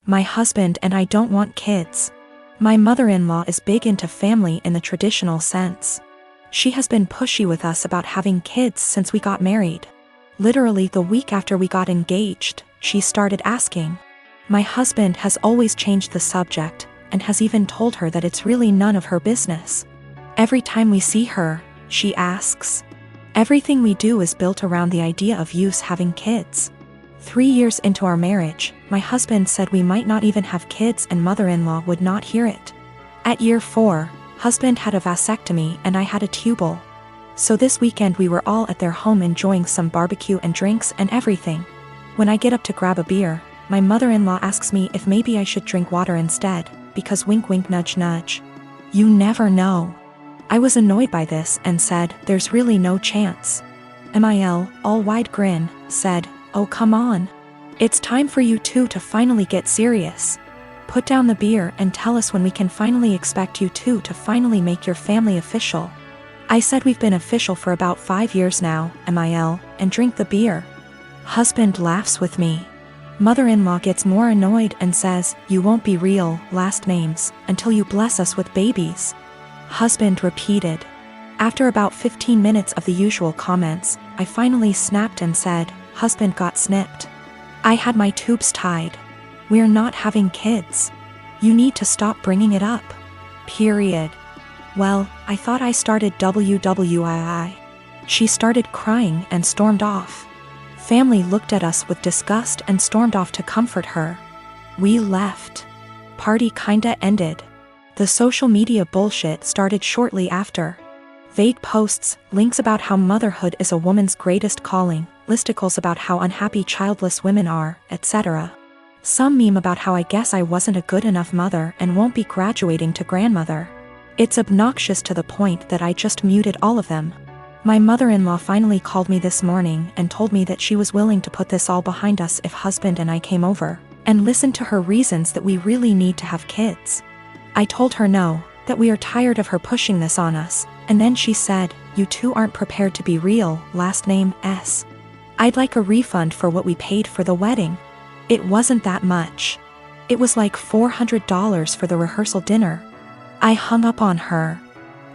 My husband and I don't want kids. My mother-in-law is big into family in the traditional sense. She has been pushy with us about having kids since we got married. Literally the week after we got engaged, she started asking. My husband has always changed the subject, and has even told her that it's really none of her business. Every time we see her, she asks. Everything we do is built around the idea of us having kids. 3 years into our marriage, my husband said we might not even have kids and mother-in-law would not hear it. At year 4, husband had a vasectomy and I had a tubal. So this weekend we were all at their home enjoying some barbecue and drinks and everything. When I get up to grab a beer, my mother-in-law asks me if maybe I should drink water instead, because wink wink nudge nudge. You never know. I was annoyed by this and said, there's really no chance. MIL, all wide grin, said, oh come on. It's time for you two to finally get serious. Put down the beer and tell us when we can finally expect you two to finally make your family official. I said we've been official for about 5 years now, MIL, and drink the beer. Husband laughs with me. Mother-in-law gets more annoyed and says, you won't be real, last names, until you bless us with babies. Husband repeated. After about 15 minutes of the usual comments, I finally snapped and said, husband got snipped. I had my tubes tied. We're not having kids. You need to stop bringing it up. Period. Well, I thought I started WWII. She started crying and stormed off. Family looked at us with disgust and stormed off to comfort her. We left. Party kinda ended. The social media bullshit started shortly after. Vague posts, links about how motherhood is a woman's greatest calling, listicles about how unhappy childless women are, etc. Some meme about how I guess I wasn't a good enough mother and won't be graduating to grandmother. It's obnoxious to the point that I just muted all of them. My mother-in-law finally called me this morning and told me that she was willing to put this all behind us if husband and I came over, and listened to her reasons that we really need to have kids. I told her no, that we are tired of her pushing this on us, and then she said, you two aren't prepared to be real, last name S. I'd like a refund for what we paid for the wedding. It wasn't that much. It was like $400 for the rehearsal dinner. I hung up on her.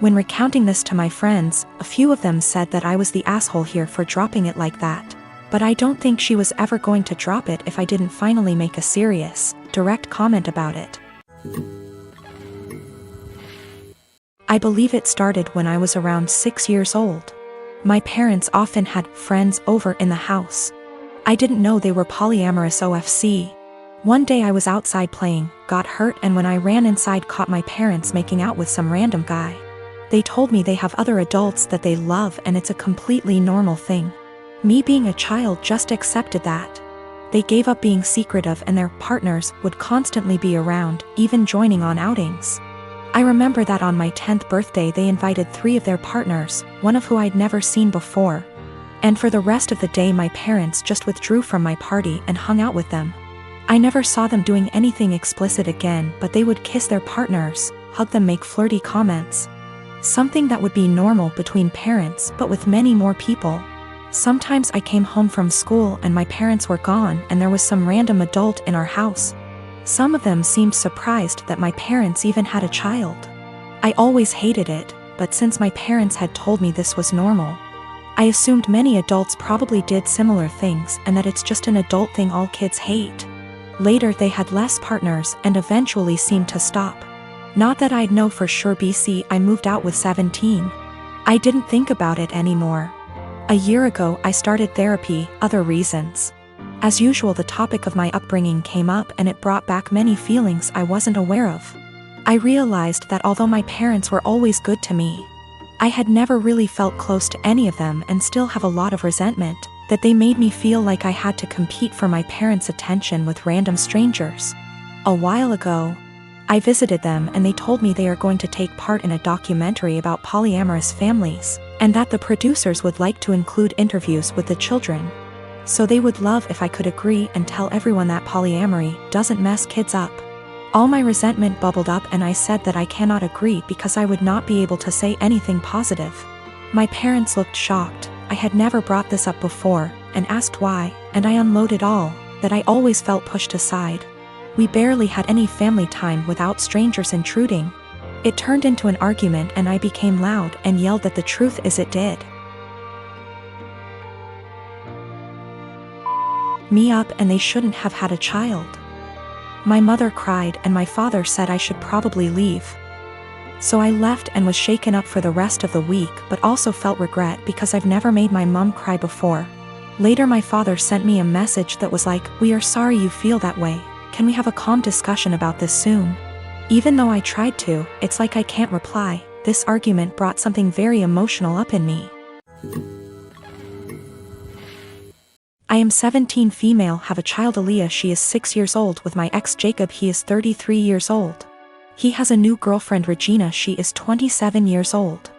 When recounting this to my friends, a few of them said that I was the asshole here for dropping it like that. But I don't think she was ever going to drop it if I didn't finally make a serious, direct comment about it. I believe it started when I was around 6 years old. My parents often had friends over in the house. I didn't know they were polyamorous OFC. One day I was outside playing, got hurt, and when I ran inside caught my parents making out with some random guy. They told me they have other adults that they love and it's a completely normal thing. Me being a child just accepted that. They gave up being secretive and their partners would constantly be around, even joining on outings. I remember that on my 10th birthday they invited 3 of their partners, one of who I'd never seen before. And for the rest of the day my parents just withdrew from my party and hung out with them. I never saw them doing anything explicit again, but they would kiss their partners, hug them, make flirty comments. Something that would be normal between parents but with many more people. Sometimes I came home from school and my parents were gone and there was some random adult in our house. Some of them seemed surprised that my parents even had a child. I always hated it, but since my parents had told me this was normal, I assumed many adults probably did similar things and that it's just an adult thing all kids hate. Later they had less partners and eventually seemed to stop. Not that I'd know for sure. I moved out with 17. I didn't think about it anymore. A year ago I started therapy, other reasons. As usual the topic of my upbringing came up and it brought back many feelings I wasn't aware of. I realized that although my parents were always good to me, I had never really felt close to any of them and still have a lot of resentment, that they made me feel like I had to compete for my parents' attention with random strangers. A while ago, I visited them and they told me they are going to take part in a documentary about polyamorous families, and that the producers would like to include interviews with the children. So they would love if I could agree and tell everyone that polyamory doesn't mess kids up. All my resentment bubbled up and I said that I cannot agree because I would not be able to say anything positive. My parents looked shocked. I had never brought this up before, and asked why, and I unloaded all, that I always felt pushed aside. We barely had any family time without strangers intruding. It turned into an argument and I became loud and yelled that the truth is it did me up and they shouldn't have had a child. My mother cried and my father said I should probably leave. So I left and was shaken up for the rest of the week, but also felt regret because I've never made my mom cry before. Later my father sent me a message that was like, "We are sorry you feel that way. Can we have a calm discussion about this soon?" Even though I tried to, it's like I can't reply. This argument brought something very emotional up in me. I am 17, female, have a child Aaliyah. She is 6 years old with my ex Jacob. He is 33 years old. He has a new girlfriend Regina. She is 27 years old.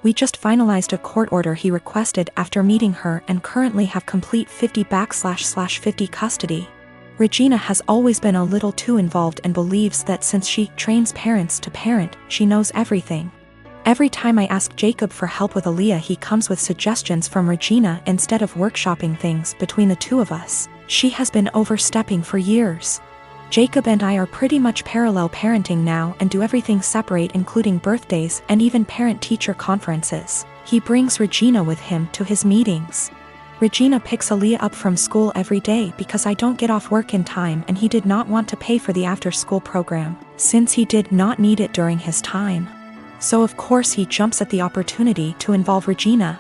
We just finalized a court order he requested after meeting her and currently have complete 50/50 custody. Regina has always been a little too involved and believes that since she trains parents to parent, she knows everything. Every time I ask Jacob for help with Aaliyah, he comes with suggestions from Regina instead of workshopping things between the two of us. She has been overstepping for years. Jacob and I are pretty much parallel parenting now and do everything separate, including birthdays and even parent-teacher conferences. He brings Regina with him to his meetings. Regina picks Aaliyah up from school every day because I don't get off work in time, and he did not want to pay for the after-school program, since he did not need it during his time. So of course he jumps at the opportunity to involve Regina.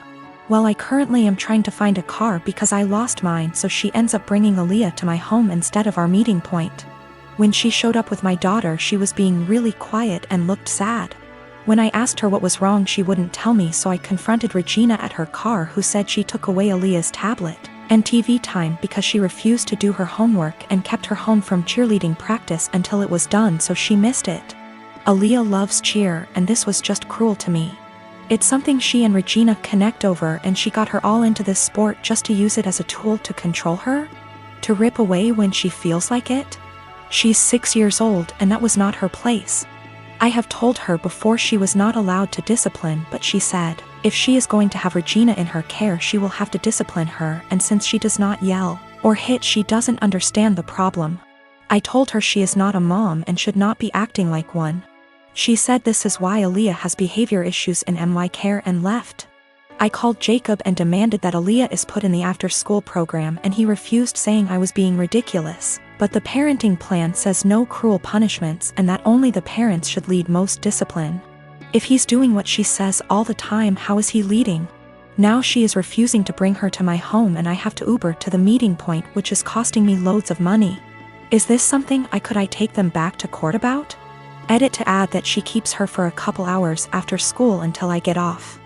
Well, I currently am trying to find a car because I lost mine, so she ends up bringing Aaliyah to my home instead of our meeting point. When she showed up with my daughter, she was being really quiet and looked sad. When I asked her what was wrong, she wouldn't tell me, so I confronted Regina at her car, who said she took away Aaliyah's tablet and TV time because she refused to do her homework and kept her home from cheerleading practice until it was done, so she missed it. Aaliyah loves cheer, and this was just cruel to me. It's something she and Regina connect over, and she got her all into this sport just to use it as a tool to control her? To rip away when she feels like it? She's 6 years old, and that was not her place. I have told her before she was not allowed to discipline, but she said, if she is going to have Regina in her care, she will have to discipline her, and since she does not yell or hit, she doesn't understand the problem. I told her she is not a mom and should not be acting like one. She said this is why Aaliyah has behavior issues in MY care and left. I called Jacob and demanded that Aaliyah is put in the after-school program, and he refused, saying I was being ridiculous. But the parenting plan says no cruel punishments and that only the parents should lead most discipline. If he's doing what she says all the time, how is he leading? Now she is refusing to bring her to my home, and I have to Uber to the meeting point, which is costing me loads of money. Is this something I could take them back to court about? Edit to add that she keeps her for a couple hours after school until I get off.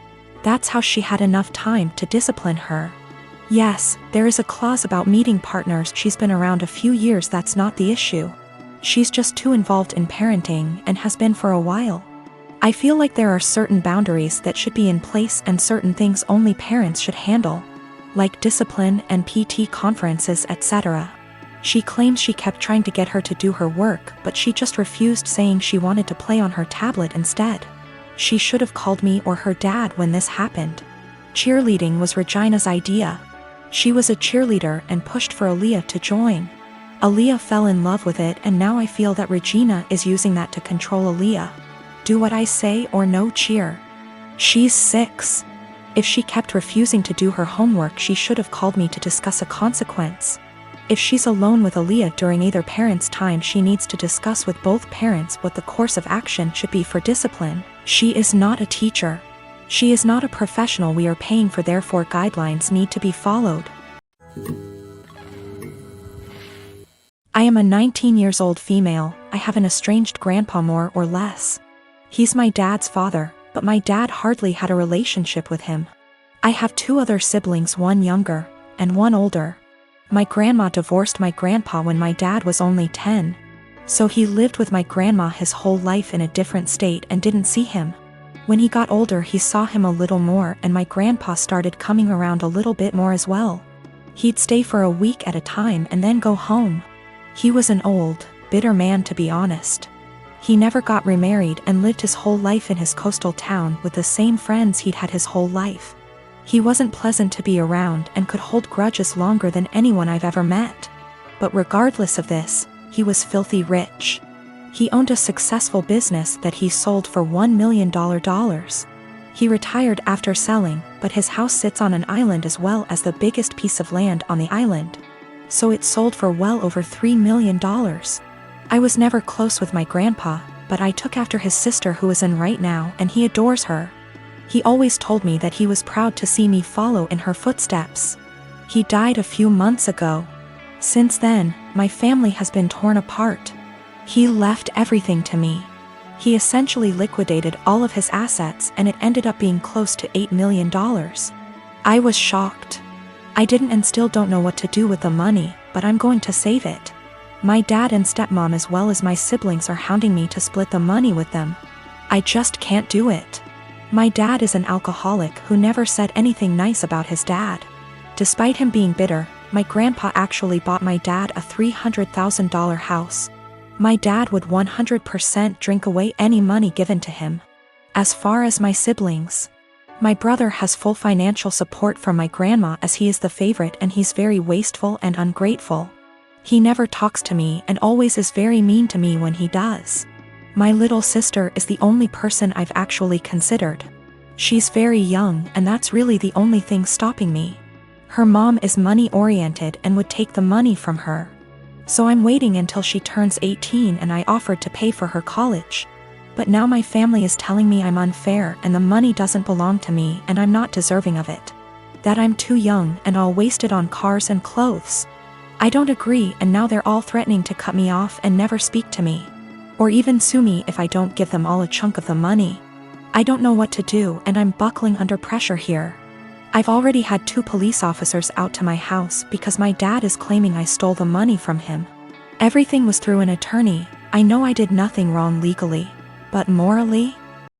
That's how she had enough time to discipline her. Yes, there is a clause about meeting partners. She's been around a few years, that's not the issue. She's just too involved in parenting and has been for a while. I feel like there are certain boundaries that should be in place and certain things only parents should handle, like discipline and PT conferences, etc. She claims she kept trying to get her to do her work, but she just refused, saying she wanted to play on her tablet instead. She should have called me or her dad when this happened. Cheerleading was Regina's idea. She was a cheerleader and pushed for Aaliyah to join. Aaliyah fell in love with it, and now I feel that Regina is using that to control Aaliyah. Do what I say or no cheer. She's 6. If she kept refusing to do her homework, she should have called me to discuss a consequence. If she's alone with Aaliyah during either parent's time, she needs to discuss with both parents what the course of action should be for discipline. She is not a teacher. She is not a professional we are paying for, therefore guidelines need to be followed. I am a 19 years old female. I have an estranged grandpa, more or less. He's my dad's father, but my dad hardly had a relationship with him. I have 2 other siblings, one younger and one older. My grandma divorced my grandpa when my dad was only 10. So he lived with my grandma his whole life in a different state and didn't see him. When he got older, he saw him a little more, and my grandpa started coming around a little bit more as well. He'd stay for a week at a time and then go home. He was an old, bitter man, to be honest. He never got remarried and lived his whole life in his coastal town with the same friends he'd had his whole life. He wasn't pleasant to be around and could hold grudges longer than anyone I've ever met. But regardless of this, He was filthy rich. He owned a successful business that he sold for $1 million. He retired after selling, but his house sits on an island as well as the biggest piece of land on the island. So it sold for well over $3 million. I was never close with my grandpa, but I took after his sister who is in right now, and he adores her. He always told me that he was proud to see me follow in her footsteps. He died a few months ago. Since then, my family has been torn apart. He left everything to me. He essentially liquidated all of his assets, and it ended up being close to $8 million. I was shocked. I didn't and still don't know what to do with the money, but I'm going to save it. My dad and stepmom as well as my siblings are hounding me to split the money with them. I just can't do it. My dad is an alcoholic who never said anything nice about his dad. Despite him being bitter, my grandpa actually bought my dad a $300,000 house. My dad would 100% drink away any money given to him. As far as my siblings, my brother has full financial support from my grandma as he is the favorite and he's very wasteful and ungrateful. He never talks to me and always is very mean to me when he does. My little sister is the only person I've actually considered. She's very young and that's really the only thing stopping me. Her mom is money-oriented and would take the money from her. So I'm waiting until she turns 18 and I offered to pay for her college. But now my family is telling me I'm unfair and the money doesn't belong to me and I'm not deserving of it. That I'm too young and I'll waste it on cars and clothes. I don't agree and now they're all threatening to cut me off and never speak to me. Or even sue me if I don't give them all a chunk of the money. I don't know what to do and I'm buckling under pressure here. I've already had 2 police officers out to my house because my dad is claiming I stole the money from him. Everything was through an attorney. I know I did nothing wrong legally, but morally,